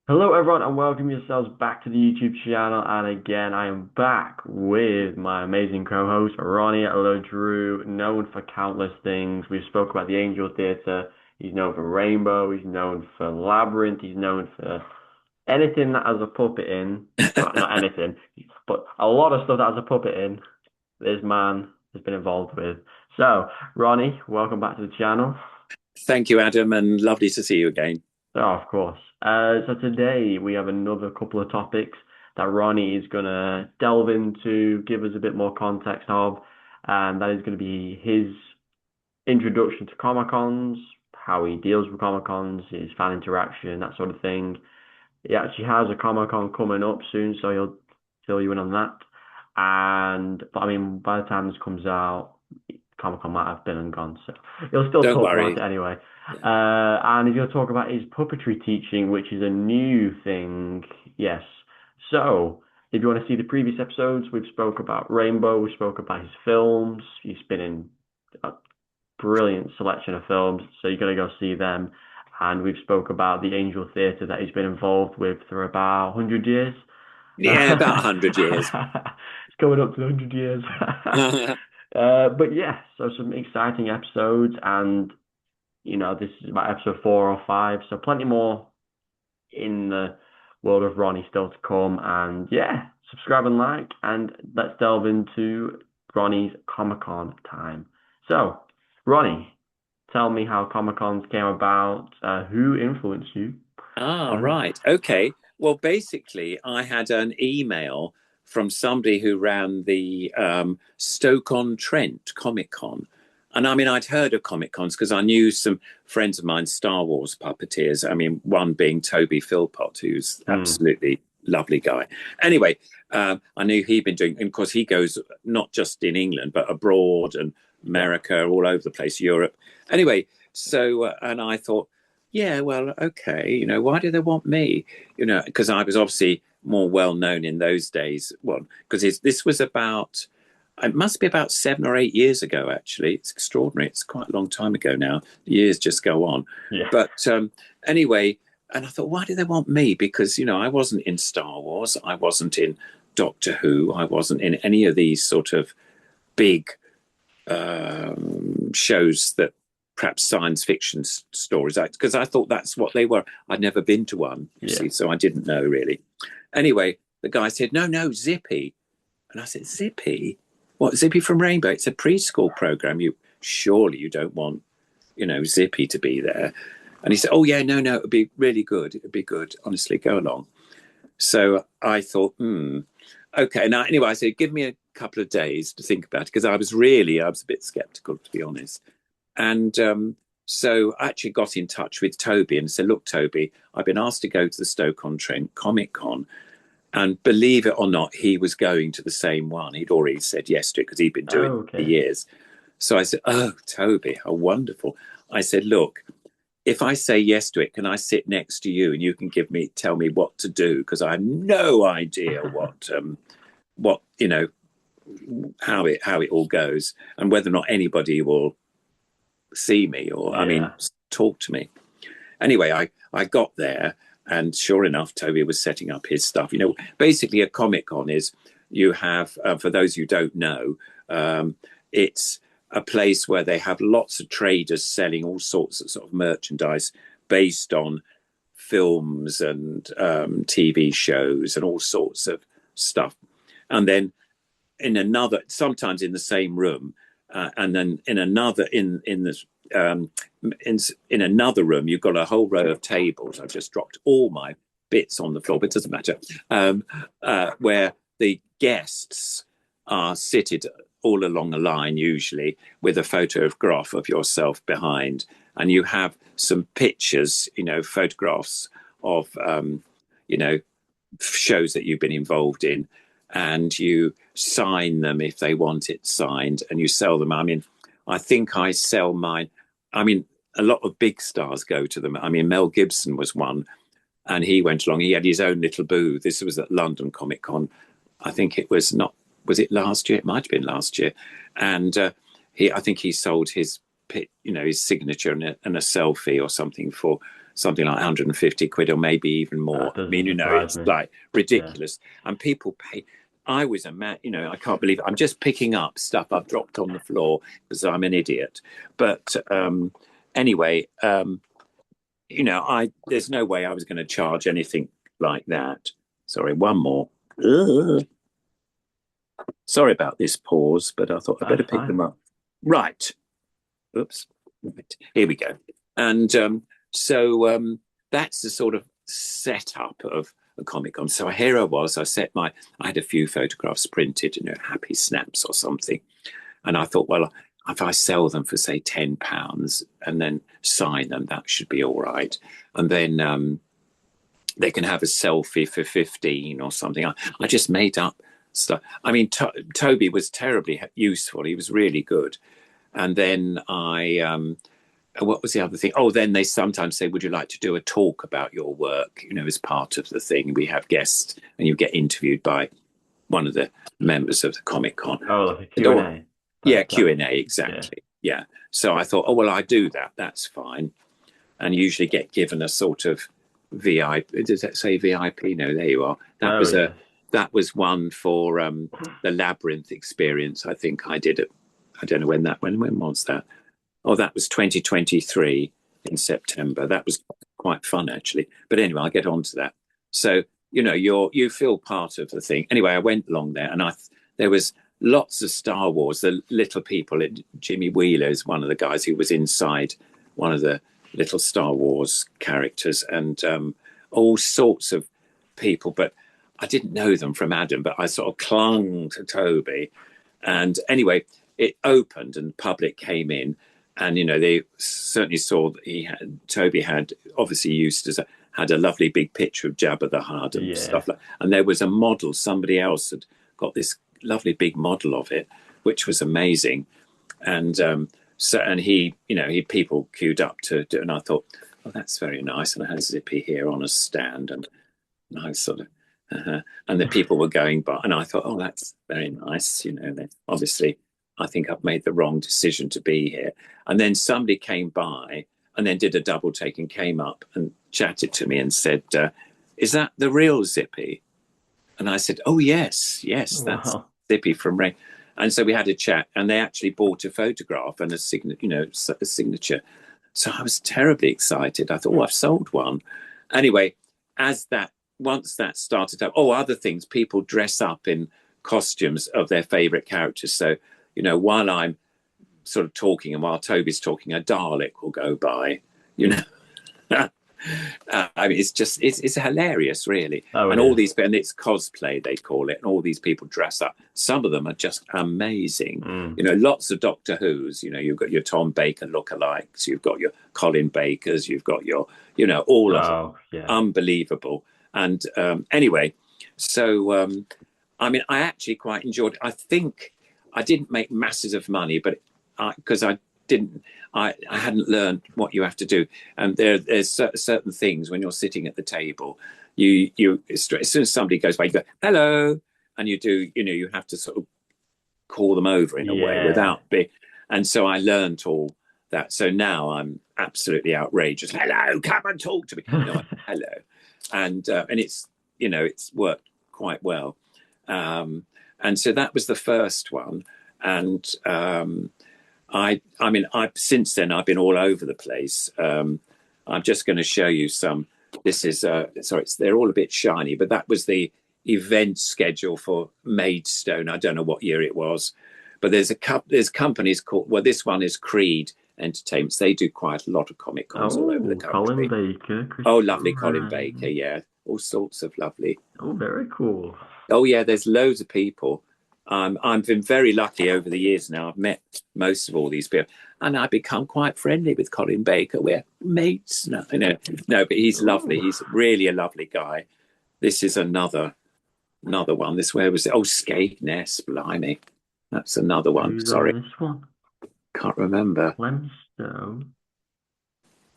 Hello, everyone, and welcome yourselves back to the YouTube channel. And again, I am back with my amazing co-host, Ronnie. Hello, Drew, known for countless things. We've spoke about the Angel Theatre. He's known for Rainbow. He's known for Labyrinth. He's known for anything that has a puppet in. Well, not anything, but a lot of stuff that has a puppet in. This man has been involved with. So, Ronnie, welcome back to the channel. Thank you, Adam, and lovely to see you again. Oh, of course. So today we have another couple of topics that Ronnie is going to delve into, give us a bit more context of, and that is going to be his introduction to Comic Cons, how he deals with Comic Cons, his fan interaction, that sort of thing. He actually has a Comic Con coming up soon, so he'll fill you in on that. But I mean, by the time this comes out, Comic Con might have been and gone, so he'll still Don't talk about it worry. anyway. Yeah. And he's going to talk about his puppetry teaching, which is a new thing. Yes. So, if you want to see the previous episodes, we've spoke about Rainbow, we spoke about his films. He's been in a brilliant selection of films, so you're going to go see them. And we've spoke about the Angel Theatre that he's been involved with for about 100 years. Yeah, about 100 years. It's going up to 100 years. But yeah, so some exciting episodes, and this is about episode 4 or 5, so plenty more in the world of Ronnie still to come. And yeah, subscribe and like, and let's delve into Ronnie's Comic Con time. So, Ronnie, tell me how Comic Cons came about, who influenced you. Um, Right. Okay. Well, basically, I had an email from somebody who ran the Stoke-on-Trent Comic Con. And I mean, I'd heard of Comic Cons because I knew some friends of mine, Star Wars puppeteers. I mean, one being Toby Philpott, who's hmm, absolutely lovely guy. Anyway, I knew he'd been doing, and of course, he goes not just in England, but abroad and yeah. America, all over the place, Europe. Anyway, so, and I thought, yeah, well, okay, why do they want me? Because I was obviously more well known in those days. Well, because this was about, it must be about 7 or 8 years ago, actually. It's extraordinary. It's quite a long time ago now. The years just go on. Yeah. But anyway, and I thought, why do they want me? Because, I wasn't in Star Wars. I wasn't in Doctor Who. I wasn't in any of these sort of big shows that perhaps science fiction stories, because I thought that's what they were. I'd never been to one, you Yeah. see, so I didn't know really. Anyway, the guy said, no, no, Zippy. And I said, Zippy? What, Zippy from Rainbow? It's a preschool program. Surely you don't want, Zippy to be there. And he said, oh, yeah, no, no, it'd be really good. It'd be good. Honestly, go along. So I thought, okay. Now, anyway, I said, give me a couple of days to think about it because I was a bit skeptical, to be honest. And so I actually got in touch with Toby and said, look, Toby, I've been asked to go to the Stoke-on-Trent Comic Con. And believe it or not, he was going to the same one. He'd already said yes to it because he'd been doing it for Okay. years. So I said, oh, Toby, how wonderful. I said, look, if I say yes to it, can I sit next to you and you can tell me what to do? Because I have no idea what, how it all goes and whether or not anybody will see me or, I mean, Yeah. talk to me. Anyway, I got there and sure enough, Toby was setting up his stuff. Basically, a Comic Con is you have, for those who don't know, it's a place where they have lots of traders selling all sorts of sort of merchandise based on films and TV shows and all sorts of stuff. And then sometimes in the same room, and then in another in this in another room, you've got a whole row of tables. I've just dropped all my bits on the floor, but it doesn't matter. Where the guests are seated all along a line, usually with a photograph of yourself behind, and you have some pictures, photographs of, you know, shows that you've been involved in, and you sign them if they want it signed, and you sell them. I mean, I think I sell mine. I mean, a lot of big stars go to them. I mean, Mel Gibson was one, and he went along. He had his own little booth. This was at London Comic Con. I think it was not. Was it last year? It might have been last year. And I think he sold his his signature and a selfie or something for something like 150 quid or maybe even more. That I mean, doesn't surprise it's me. like Yeah. ridiculous. And people pay. I was a man, I can't believe it. I'm just picking up stuff I've dropped on the floor because I'm an idiot. But anyway, there's no way I was going to charge anything like that. Sorry, one more. Ugh. Sorry about this pause, but I thought I'd That's better pick fine. them up. Right. Oops. Right. Here we go. And so that's the sort of setup of a Comic Con. So here I was. I had a few photographs printed, happy snaps or something. And I thought, well, if I sell them for say £10 and then sign them, that should be all right. And then they can have a selfie for 15 or something. I just made up stuff. I mean, Toby was terribly useful. He was really good. And then what was the other thing? Oh, then they sometimes say, would you like to do a talk about your work, as part of the thing? We have guests and you get interviewed by one of the members of the Comic Con. Oh, like a And, Q and A yeah, type. Q&A, Yeah. exactly. Yeah. So I thought, oh, well, I do that. That's fine. And usually get given a sort of VIP. Does that say VIP? No, there you are. That Oh, was yes. one for the Labyrinth experience. I think I did it. I don't know when was that? Oh, that was 2023 in September. That was quite fun actually. But anyway, I'll get on to that. So, you feel part of the thing. Anyway, I went along there and there was lots of Star Wars, the little people. Jimmy Wheeler is one of the guys who was inside one of the little Star Wars characters and all sorts of people. But I didn't know them from Adam, but I sort of clung to Toby. And anyway, it opened and the public came in and they certainly saw that Toby had obviously had a lovely big picture of Jabba the Hutt and Yeah. stuff like. And there was a model. Somebody else had got this lovely big model of it, which was amazing. And and he people queued up to do, and I thought, oh, that's very nice. And I had Zippy here on a stand, and I sort of. And the people were going by, and I thought, oh, that's very nice. Obviously, I think I've made the wrong decision to be here. And then somebody came by and then did a double take and came up and chatted to me and said, is that the real Zippy? And I said, oh, yes, that's Wow. Zippy from Rain. And so we had a chat and they actually bought a photograph and a signature. So I was terribly excited. I thought, oh, I've sold one. Anyway, once that started up, other things, people dress up in costumes of their favorite characters. So, while I'm sort of talking and while Toby's talking, a Dalek will go by, you know. I mean, it's hilarious, really, Oh, it and all is. these and it's cosplay they call it, and all these people dress up. Some of them are just amazing. Mm. Lots of Doctor Who's. You've got your Tom Baker lookalikes, you've got your Colin Bakers, you've got your, all of them, Oh, yeah. unbelievable. And anyway, so I mean, I actually quite enjoyed it. I think I didn't make masses of money, but because I didn't, I hadn't learned what you have to do. And there's certain things when you're sitting at the table, as soon as somebody goes by, you go hello, and you have to sort of call them over in a way Yeah. without being. And so I learned all that. So now I'm absolutely outrageous. Hello, come and talk to me. Hello, and it's worked quite well. And so that was the first one, and I mean, I since then I've been all over the place. I'm just going to show you some. This is sorry, they're all a bit shiny, but that was the event schedule for Maidstone. I don't know what year it was, but there's companies called, well, this one is Creed Entertainments. They do quite a lot of Comic Cons all over the Oh, Colin country. Baker, Oh, Christopher lovely Colin Baker, Ryan. yeah, all sorts of lovely. Oh, very cool. Oh yeah, there's loads of people. I've been very lucky over the years now. I've met most of all these people, and I've become quite friendly with Colin Baker. We're mates now. No, but he's lovely. Oh, He's really a lovely guy. This is another one. This where was it? Oh, Skegness, blimey, that's another one. who's on Sorry, this one? can't remember. Lemstone.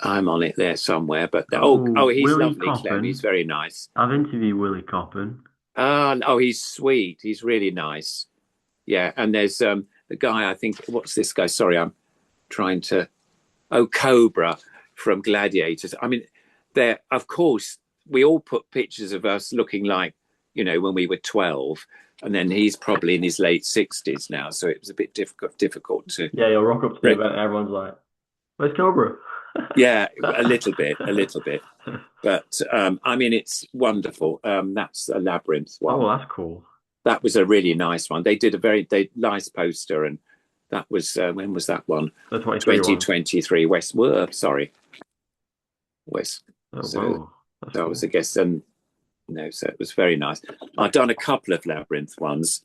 I'm on it there somewhere, but Oh, he's Willie lovely, Clem. He's Coppin. very nice. I've interviewed Willie Coppin. Oh, he's sweet. He's really nice. Yeah, and there's the guy. I think what's this guy? Sorry, trying to, oh, Cobra from Gladiators. I mean, there, of course, we all put pictures of us looking like, when we were 12, and then he's probably in his late 60s now, so it was a bit difficult to. Yeah, you'll rock up to the event and everyone's like, "Where's Cobra?" Yeah, a little bit. But I mean, it's wonderful. That's a Labyrinth Oh, one. well, that's cool. That was a really nice one. They did a very nice poster, and that was when was that one? The 23 one. 2023 West. Sorry, West. Oh, So whoa, that's that was cool. a guess, and so it was very nice. I've done a couple of Labyrinth ones,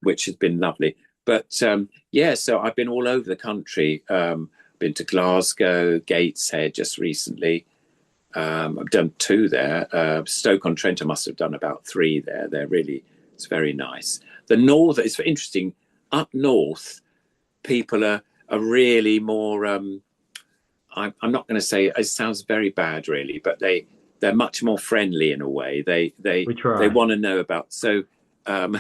which has been lovely. But yeah, so I've been all over the country. Been to Glasgow, Gateshead just recently. I've done 2 there. Stoke-on-Trent, I must have done about 3 there. It's very nice. The north is interesting. Up north, people are really more. I'm not going to say it sounds very bad, really, but they're much more friendly in a way. We They try. want to know about so. Um,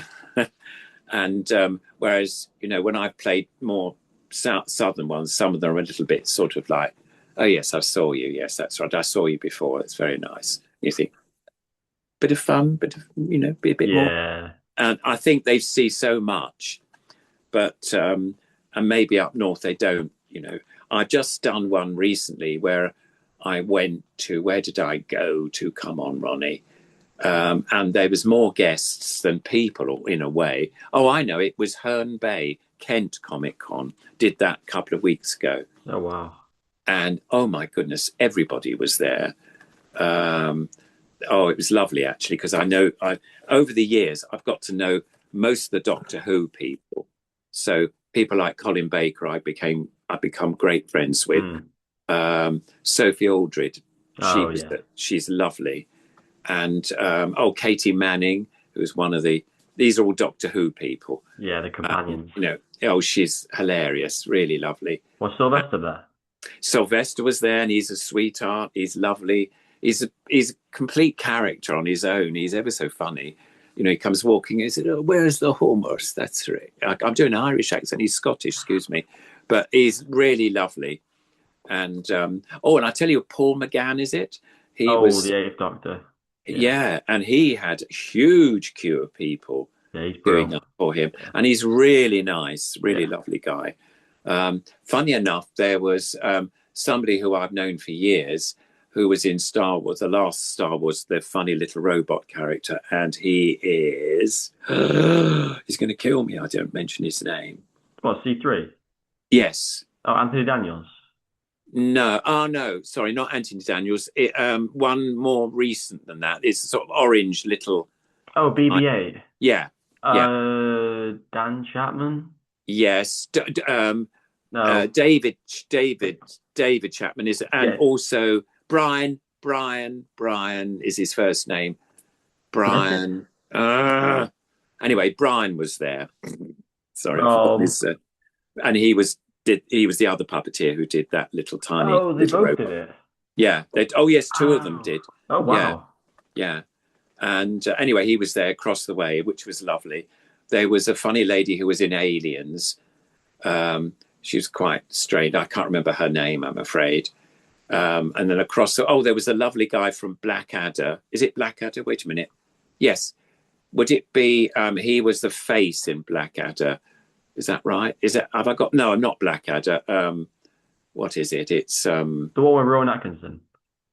and whereas when I've played more southern ones, some of them are a little bit sort of like, oh yes, I saw you. Yes, that's right. I saw you before. It's very nice. You think bit of fun, bit of be a bit more. Yeah. And I think they see so much, but and maybe up north they don't. I just done one recently where I went to. Where did I go to? Come on, Ronnie. And there was more guests than people in a way. Oh, I know. It was Herne Bay, Kent Comic Con. Did that a couple of weeks ago. Oh, wow. And oh my goodness, everybody was there. Um, oh, it was lovely actually, because I over the years I've got to know most of the Doctor Who people. So people like Colin Baker, I've become great friends with. Mm. Sophie Aldred, Oh, yeah. she's lovely. And Katie Manning, who's one of these are all Doctor Who people. Yeah, the companions. She's hilarious, really lovely. Was Sylvester there? Sylvester was there, and he's a sweetheart. He's lovely. He's a complete character on his own. He's ever so funny. He comes walking. He said, "Oh, where's the hummus?" That's right. I'm doing an Irish accent. He's Scottish, excuse me, but he's really lovely. And and I tell you, Paul McGann, is it? He Oh, was the Eighth Doctor. Yeah. Yeah, and he had a huge queue of people Yeah, he's queuing brilliant. up for him, Yeah. and he's really nice, really Yeah. lovely guy. Funny enough, there was somebody who I've known for years who was in Star Wars, the last Star Wars, the funny little robot character, and he is he's going to kill me. I don't mention his name. What, C3? Yes. Oh, Anthony Daniels. No, oh no, sorry, not Anthony Daniels. One more recent than that. It's a sort of orange little. Oh, I, BB-8. yeah, yeah. Dan Chapman? Yes, No. David, David, David Chapman is, and Yeah. also Brian is his first name. Brian. Anyway, Brian was there. Sorry, I've forgotten Oh, his. And he was the other puppeteer who did that little tiny oh, they little both did robot. it. Yeah. Oh yes, 2 of them Oh. did. Oh, Yeah, wow. yeah. And anyway, he was there across the way, which was lovely. There was a funny lady who was in Aliens. She was quite strange. I can't remember her name, I'm afraid. And then there was a lovely guy from Blackadder. Is it Blackadder? Wait a minute. Yes. Would it be? He was the face in Blackadder. Is that right? Have I got? No, I'm not Blackadder. What is it? It's The one with Rowan Atkinson.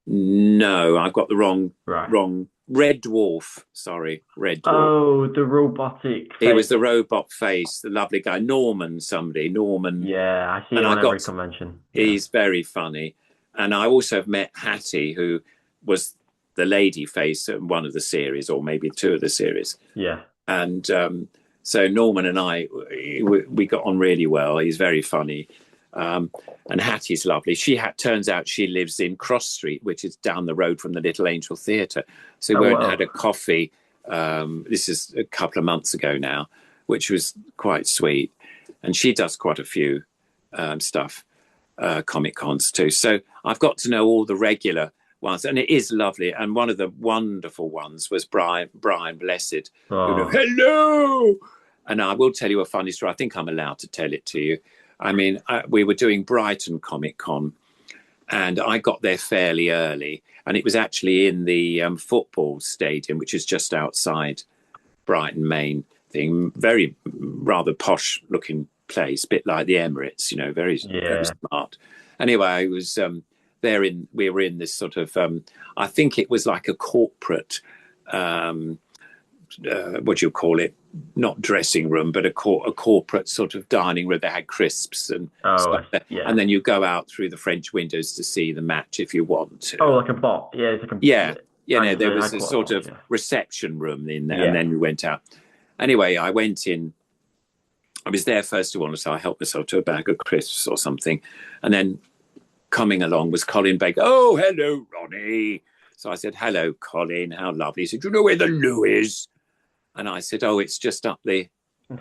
no, I've got the Right. wrong. Red Dwarf. Sorry, Red Dwarf. Oh, the robotic He face. was the robot face, the lovely guy, Norman, Yeah, I see and him I on every got. convention. Yeah. He's very funny, and I also have met Hattie, who was the lady face in one of the series, or maybe 2 of the series, Yeah. and so Norman and I we got on really well. He's very funny. And Hattie's lovely. Turns out she lives in Cross Street, which is down the road from the Little Angel Theatre. So we Oh, went and had wow. a coffee. This is a couple of months ago now, which was quite sweet. And she does quite a few stuff, Comic Cons too. So I've got to know all the regular ones, and it is lovely. And one of the wonderful ones was Brian Blessed, who Oh, hello. And I will tell you a funny story. I think I'm allowed to tell it to you. I mean, we were doing Brighton Comic Con, and I got there fairly early, and it was actually in the football stadium, which is just outside Brighton main thing. Very rather posh looking place, bit like the Emirates, you know, very very Yeah. smart. Anyway, I was there in we were in this sort of I think it was like a corporate um, what do you call it? Not dressing room, but a corporate sort of dining room. They had crisps and Oh, stuff there. yeah. And then you go out through the French windows to see the match if you want Oh, to. like a bot. Yeah, it's like a Yeah, yeah. you I know, just there I was a call it a sort bot. of Yeah. reception room in there, and Yeah. then we went out. Anyway, I went in. I was there first of all, so I helped myself to a bag of crisps or something, and then coming along was Colin Baker. Oh, hello, Ronnie. So I said, hello, Colin. How lovely. He said, do you know where the loo is? And I said, oh, it's just up the.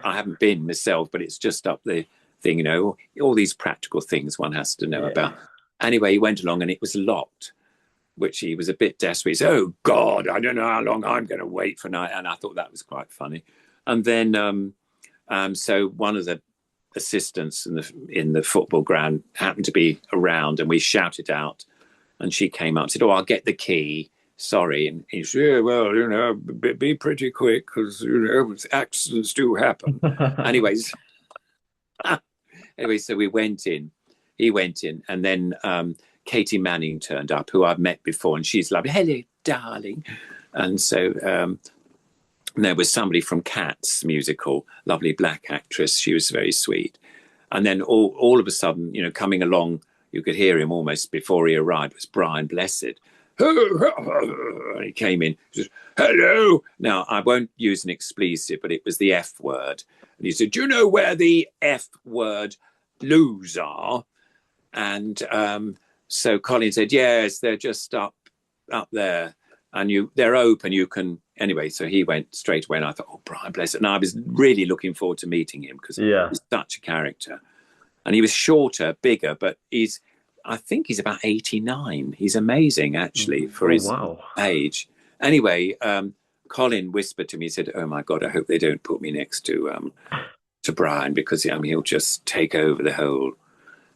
I haven't been myself, but it's just up the thing, you know, all these practical things one has to know Yeah. about. Anyway, he went along and it was locked, which he was a bit desperate. He said, oh, God, I don't know how long I'm going to wait for night. And I thought that was quite funny. And then, so one of the assistants in the football ground happened to be around and we shouted out and she came up and said, oh, I'll get the key. Sorry. And he said, yeah, well, you know, be pretty quick because, you know, accidents do happen. Anyways, anyway, so we went in. He went in, and then Katie Manning turned up, who I've met before, and she's like, "Hello, darling." And so there was somebody from Cats musical, lovely black actress. She was very sweet. And then all of a sudden, you know, coming along, you could hear him almost before he arrived. Was Brian Blessed? And he came in. He says, hello. Now I won't use an expletive, but it was the F word. And he said, do you know where the F word loos are? And so Colin said, yes, they're just up there. And they're open. You can anyway. So he went straight away, and I thought, oh, Brian Blessed. And I was really looking forward to meeting him because Yeah. he's such a character. And he was shorter, bigger, but I think he's about 89. He's amazing actually for Oh, his wow. age. Anyway, Colin whispered to me, he said, oh my God, I hope they don't put me next to Brian because I mean, he'll just take over the whole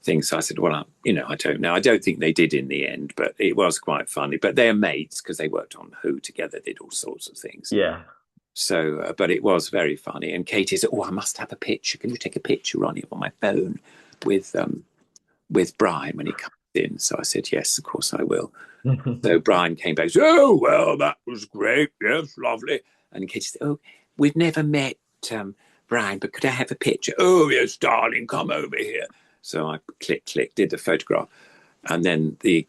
thing. So I said, well, you know, I don't know. I don't think they did in the end, but it was quite funny. But they're mates because they worked on Who together, did all sorts of things. Yeah. So, but it was very funny. And Katie said, oh, I must have a picture. Can you take a picture, Ronnie, on my phone with Brian when he comes in? So I said, yes, of course I will. So Brian came back. Said, oh, well, that was great. Yes, lovely. And Katie said, oh, we've never met Brian, but could I have a picture? Oh, yes, darling, come over here. So I click, did the photograph. And then the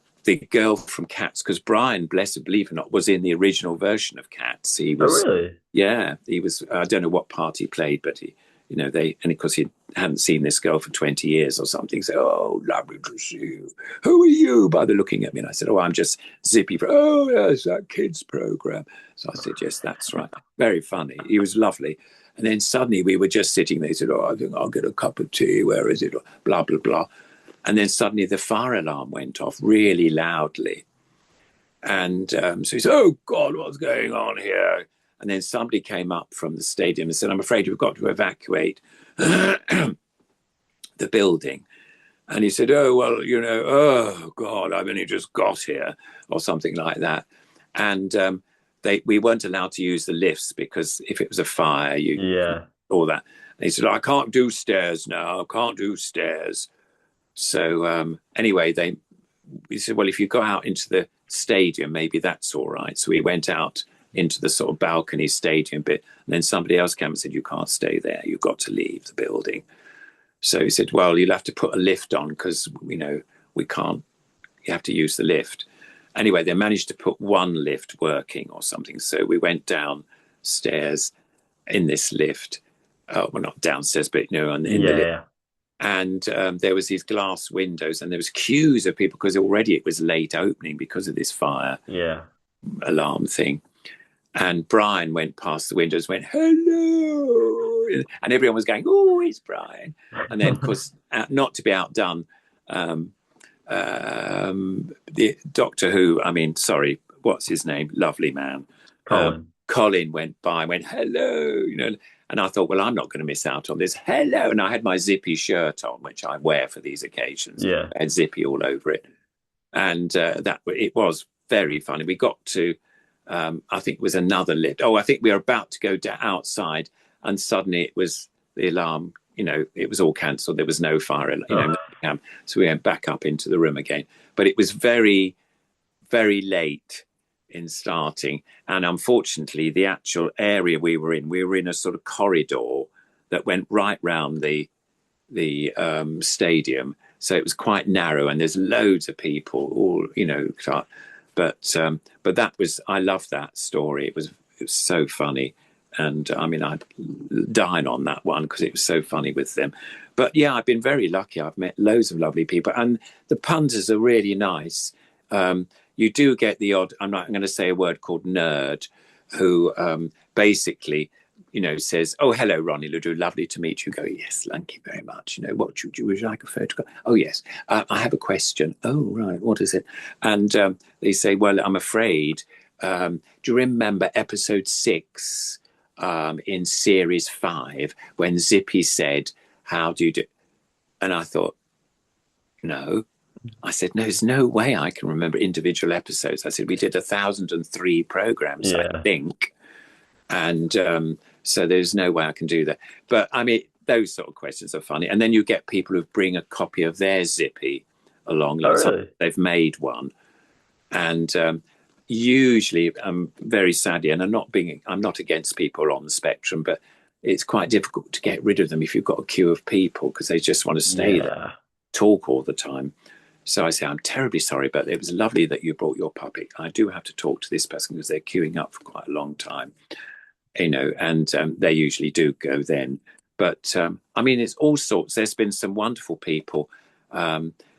girl from Cats, because Brian, blessed believe it or not, was in the original version of Cats. He Oh, was, really? yeah, he was. I don't know what part he played, but he, you know, and of course he hadn't seen this girl for 20 years or something. So, oh, lovely to see you. Who are you? By the looking at me, and I said, oh, I'm just Zippy. Oh, yes, that kids program. So I said, yes, that's right. Very funny. He was lovely. And then suddenly we were just sitting there. He said, oh, I think I'll get a cup of tea. Where is it? Blah, blah, blah. And then suddenly the fire alarm went off really loudly. And so he said, oh, God, what's going on here? And then somebody came up from the stadium and said, I'm afraid we've got to evacuate the building. And he said, oh, well, you know, oh, God, I've only just got here, or something like that. And we weren't allowed to use the lifts because if it was a fire, Yeah. all that. And he said, I can't do stairs now. I can't do stairs. So anyway, we said, well, if you go out into the stadium, maybe that's all right. So we went out into the sort of balcony stadium bit, and then somebody else came and said, you can't stay there. You've got to leave the building. So he said, well, you'll have to put a lift on because, you know, we can't, you have to use the lift. Anyway, they managed to put one lift working or something. So we went downstairs in this lift. Well, not downstairs, but, you know, in the lift. Yeah. And there was these glass windows and there was queues of people because already it was late opening because of this fire Yeah. alarm thing. And Brian went past the windows, went, hello. And everyone was going, oh, it's Brian. And then, of course, not to be outdone, the Doctor Who, I mean, sorry, what's his name? Lovely man. Colin. Colin went by, went, hello, you know. And I thought, well, I'm not going to miss out on this. Hello. And I had my Zippy shirt on, which I wear for these occasions. Yeah. I had Zippy all over it. And that it was very funny. We got to, I think it was another lift. Oh, I think we were about to go outside, and suddenly it was the alarm. It was all cancelled. There was no fire, Oh, so we went back up into the room again. But it was very, very late in starting, and unfortunately, the actual area we were in a sort of corridor that went right round the stadium. So it was quite narrow, and there's loads of people, all but that was I loved that story. It was so funny, and I mean I'd dine on that one because it was so funny with them. But yeah, I've been very lucky. I've met loads of lovely people, and the punters are really nice. You do get the odd. I'm going to say a word called nerd, who basically says, "Oh, hello, Ronnie Ledoux, lovely to meet you." Go, "Yes, thank you very much. Would you like a photograph?" "Oh, yes. I have a question." "Oh, right. What is it?" And they say, "Well, I'm afraid. Do you remember episode 6 in series 5 when Zippy said, 'How do you do?'" And I thought, no. I said, "No, there's no way I can remember individual episodes." I said, "We did 1,003 programs, I yeah. think. And so there's no way I can do that." But I mean, those sort of questions are funny. And then you get people who bring a copy of their Zippy along, Oh, like really? they've made one. And usually, very sadly, and I'm not against people on the spectrum, but it's quite difficult to get rid of them if you've got a queue of people because they just want to stay there, Yeah. talk all the time. So I say, "I'm terribly sorry, but it was lovely that you brought your puppy. I do have to talk to this person because they're queuing up for quite a long time, and they usually do go then." But I mean, it's all sorts. There's been some wonderful people.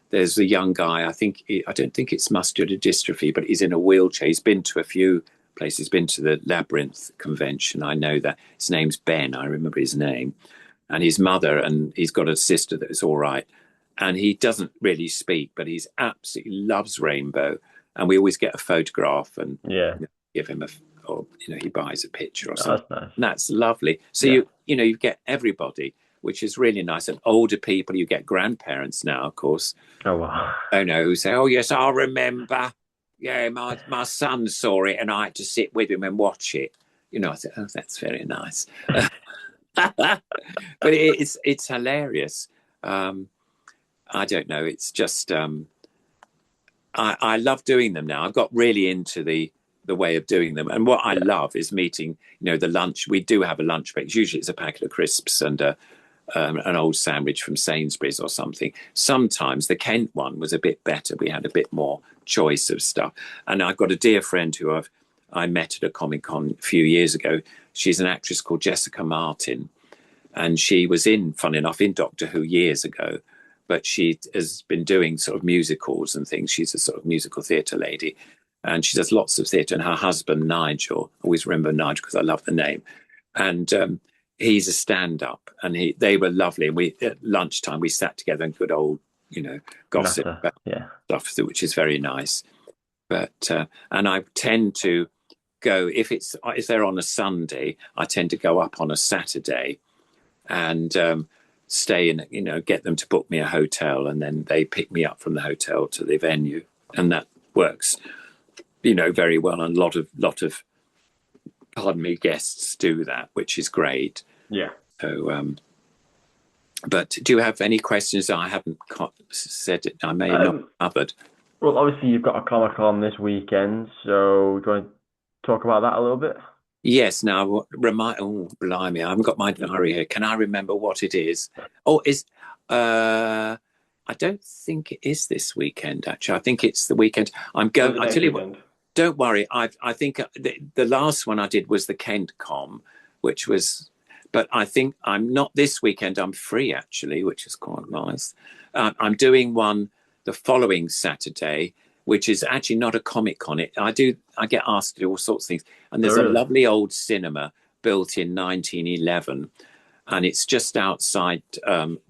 There's a young guy. I don't think it's muscular dystrophy, but he's in a wheelchair. He's been to a few places. He's been to the Labyrinth convention. I know that his name's Ben. I remember his name, and his mother, and he's got a sister that is all right. And he doesn't really speak, but he's absolutely loves Rainbow. And we always get a photograph and Yeah. give him or he buys a picture or Oh, something. that's nice. And that's lovely. So Yeah. you get everybody, which is really nice. And older people, you get grandparents now, of course. Oh, wow. Oh no, who say, "Oh yes, I remember. Yeah, my son saw it, and I had to sit with him and watch it." I said, "Oh, that's very nice." But it's hilarious. Um, I don't know. It's just I love doing them now. I've got really into the way of doing them, and what I Yeah. love is meeting. The lunch. We do have a lunch break. Usually, it's a packet of crisps and an old sandwich from Sainsbury's or something. Sometimes the Kent one was a bit better. We had a bit more choice of stuff. And I've got a dear friend who I met at a Comic Con a few years ago. She's an actress called Jessica Martin, and she was fun enough, in Doctor Who years ago. But she has been doing sort of musicals and things. She's a sort of musical theatre lady, and she does lots of theatre. And her husband Nigel, I always remember Nigel because I love the name, and he's a stand-up, and they were lovely. And we at lunchtime we sat together and good old gossip Natter. about Yeah. stuff, which is very nice. But and I tend to go if they're on a Sunday, I tend to go up on a Saturday and stay in, get them to book me a hotel, and then they pick me up from the hotel to the venue, and that works, very well. And a lot of pardon me guests do that, which is great. Yeah. So, but do you have any questions that I haven't said? It I may have not Um, covered. well, obviously you've got a Comic Con this weekend, so do you want to talk about that a little bit? Yes. Now, remind. Oh, blimey! I haven't got my diary here. Can I remember what it is? Oh, is uh, I don't think it is this weekend. Actually, I think it's the weekend. I'm Or going. is it I next tell you what. weekend? Don't worry. I think the last one I did was the Kent Com, which was. But I think I'm not this weekend. I'm free actually, which is quite nice. I'm doing one the following Saturday, which is actually not a Comic Con. I get asked to do all sorts of things, and Oh, there's a really? lovely old cinema built in 1911, and it's just outside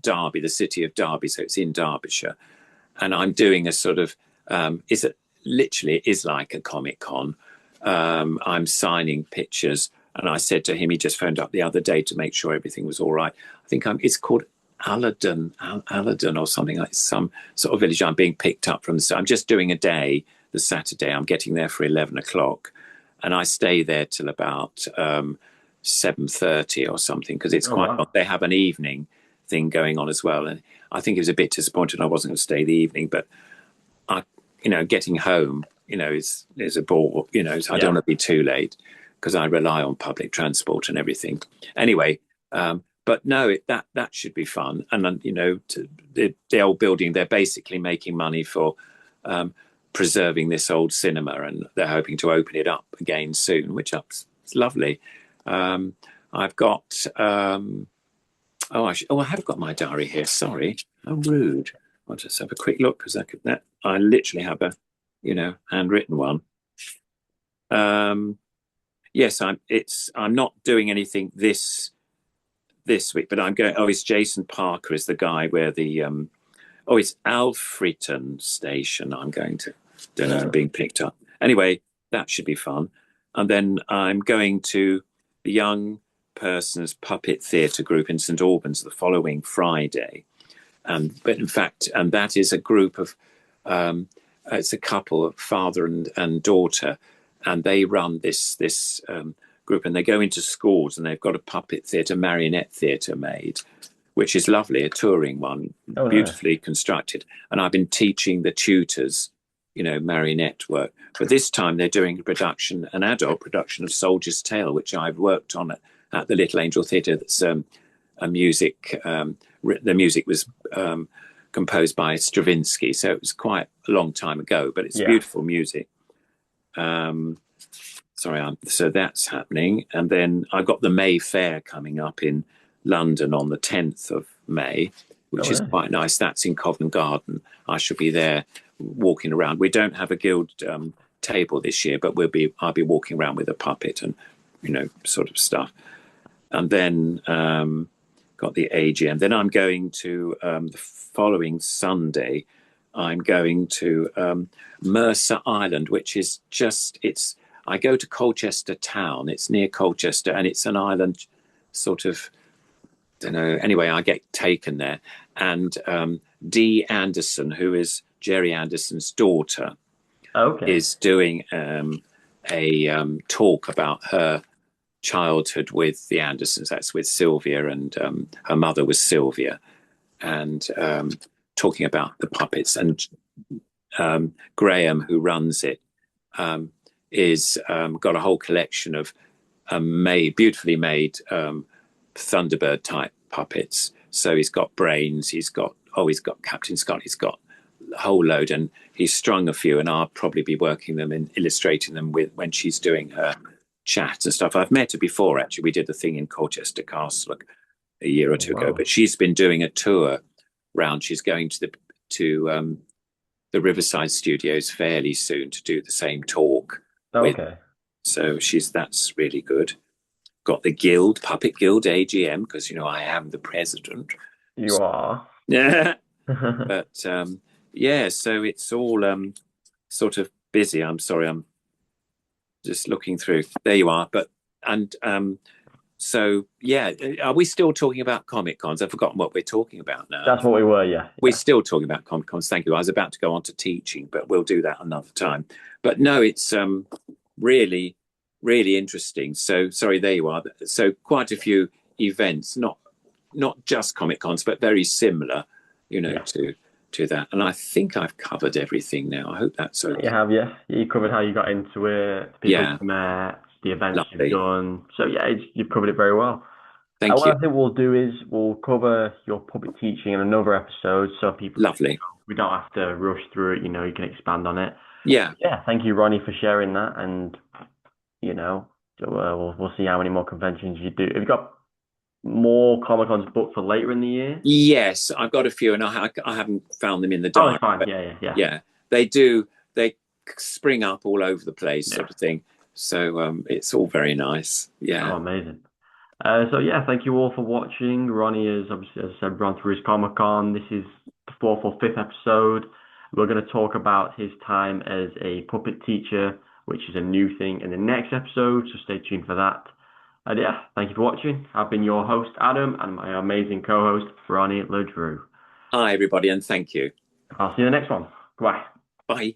Derby, the city of Derby, so it's in Derbyshire. And I'm doing a sort of is it literally it is like a Comic Con. I'm signing pictures And I said to him, he just phoned up the other day to make sure everything was all right. I think it's called Aladdin or something like some sort of village. I'm being picked up from. So I'm just doing a day, the Saturday. I'm getting there for 11 o'clock, and I stay there till about 7:30 or something because it's Oh quite long. wow. They have an evening thing going on as well, and I think he was a bit disappointed I wasn't going to stay the evening, but I, getting home, is a bore. So I don't Yeah. want to be too late because I rely on public transport and everything. Anyway, but no, that should be fun. And then, the old building, they're basically making money for um, preserving this old cinema, and they're hoping to open it up again soon, which is lovely. Um, I've got I have got my diary here. Sorry, how rude. I'll just have a quick look because I literally have a handwritten one. Um, yes, I'm not doing anything this week, but I'm going. Oh, it's Jason Parker is the guy where the it's Alfreton Station. I'm going to. Don't know. I'm Yeah. being picked up. Anyway, that should be fun. And then I'm going to the Young Persons Puppet Theatre Group in St Albans the following Friday. But in fact, and that is a group of it's a couple, father and daughter, and they run this group, and they go into schools, and they've got a puppet theatre, marionette theatre made, which is lovely, a touring one, Oh nice. beautifully constructed. And I've been teaching the tutors, marionette work. But this time they're doing a production, an adult production of Soldier's Tale, which I've worked on at the Little Angel Theatre. That's a music. The music was composed by Stravinsky, so it was quite a long time ago. But it's Yeah. beautiful music. Um, so that's happening, and then I've got the May Fair coming up in London on the 10th of May, Oh which is nice. quite nice. That's in Covent Garden. I shall be there walking around. We don't have a guild table this year, but I'll be walking around with a puppet and sort of stuff. And then got the AGM. Then I'm going to the following Sunday. I'm going to Mercer Island, which is I go to Colchester town. It's near Colchester, and it's an island, sort of. Don't know. Anyway, I get taken there, and Dee Anderson, who is Jerry Anderson's daughter, Okay. is doing a talk about her childhood with the Andersons. That's with Sylvia, and her mother was Sylvia, and talking about the puppets. And Graham, who runs it, is got a whole collection of beautifully made Thunderbird type puppets. So he's got Brains, he's got Captain Scott, he's got a whole load, and he's strung a few, and I'll probably be working them and illustrating them when she's doing her chats and stuff. I've met her before, actually. We did the thing in Colchester Castle a year or Oh, two ago, wow. but she's been doing a tour round. She's going to the Riverside Studios fairly soon to do the same talk with. Okay. So that's really good. Got the Guild, Puppet Guild AGM, because I am the president. You are. Yeah. But yeah, so it's all sort of busy. I'm sorry, I'm just looking through. There you are. But and so yeah, are we still talking about Comic Cons? I've forgotten what we're talking about now. That's what we were, yeah. We're Yeah. still talking about Comic Cons. Thank you. I was about to go on to teaching, but we'll do that another time. But no, it's really, really interesting. So sorry, there you are. So quite a few events, not just Comic Cons, but very similar, Yeah. to that. And I think I've covered everything now. I hope that's Yeah, you okay. have, yeah. You covered how you got into it, the people Yeah, you've met, the events you've lovely. done. So yeah, you've covered it very well. Thank What you. I think we'll do is we'll cover your puppet teaching in another episode so people can, Lovely. we don't have to rush through it, you can expand on it. Yeah. Yeah, thank you, Ronnie, for sharing that. And, so, we'll see how many more conventions you do. Have you got more Comic Cons booked for later in the year? Yes, I've got a few, and I haven't found them in the Oh, diary, it's fine. but Yeah, yeah, yeah. yeah, they do. They spring up all over the place, Yeah. sort of thing. So it's all very nice. Oh, Yeah. amazing. So yeah, thank you all for watching. Ronnie has obviously, as I said, run through his Comic Con. This is the fourth or fifth episode. We're going to talk about his time as a puppet teacher, which is a new thing in the next episode. So stay tuned for that. And yeah, thank you for watching. I've been your host, Adam, and my amazing co-host, Ronnie LeDrew. Hi, everybody, and thank you. I'll see you in the next one. Goodbye. Bye.